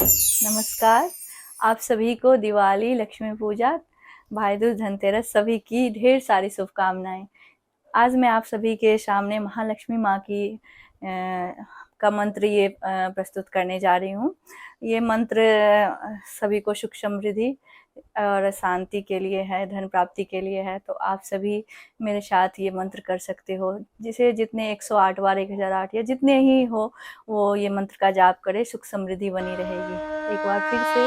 नमस्कार। आप सभी को दिवाली, लक्ष्मी पूजा, भाई दूज, धनतेरस सभी की ढेर सारी शुभकामनाएं। आज मैं आप सभी के सामने महालक्ष्मी माँ की का मंत्र प्रस्तुत करने जा रही हूँ। ये मंत्र सभी को सुख समृद्धि और शांति के लिए है, धन प्राप्ति के लिए है। तो आप सभी मेरे साथ ये मंत्र कर सकते हो। जिसे जितने 108 बार, 1008 या जितने ही हो वो ये मंत्र का जाप करे, सुख समृद्धि बनी रहेगी। एक बार फिर से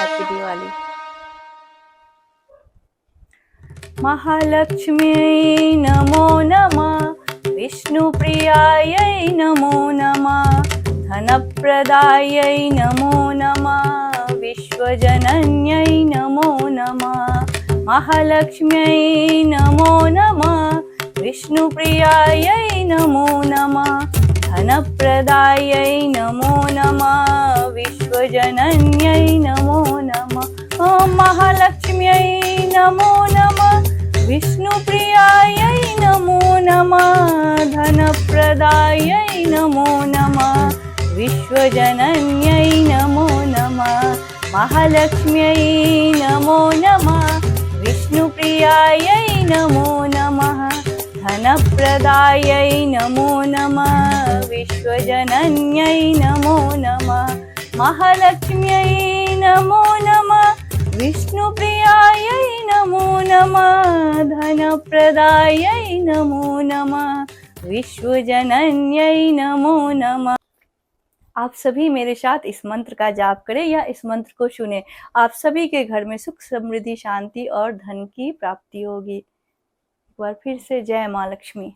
हैप्पी दिवाली। महालक्ष्म्यै नमो नमः, विष्णुप्रियायै नमो नमः, धनप्रदायै नमो नमः, विश्वजनन्यै नमो नमः। महालक्ष्म्यै नमो नमः, विष्णुप्रियायै नमो नमः, धनप्रदायै नमो नमः, विश्वजनन्यै नमो नमः। ॐ महालक्ष्म्यै नमो नमः, विष्णुप्रियायै नमो नमः, धनप्रदायै नमो नमः, विश्वजनन्यै नमो नमः। महालक्ष्म्यै नमो नमः, विष्णुप्रियायै नमो नमः, धनप्रदायै नमो नमः, विश्वजनन्यै नमो नमः। महालक्ष्म्यै नमो नमः, विष्णुप्रियायै नमो नमः, धनप्रदायै नमो नमः, विश्वजनन्यै नमो नमः। आप सभी मेरे साथ इस मंत्र का जाप करें या इस मंत्र को सुने। आप सभी के घर में सुख समृद्धि, शांति और धन की प्राप्ति होगी। एक बार फिर से जय माँ लक्ष्मी।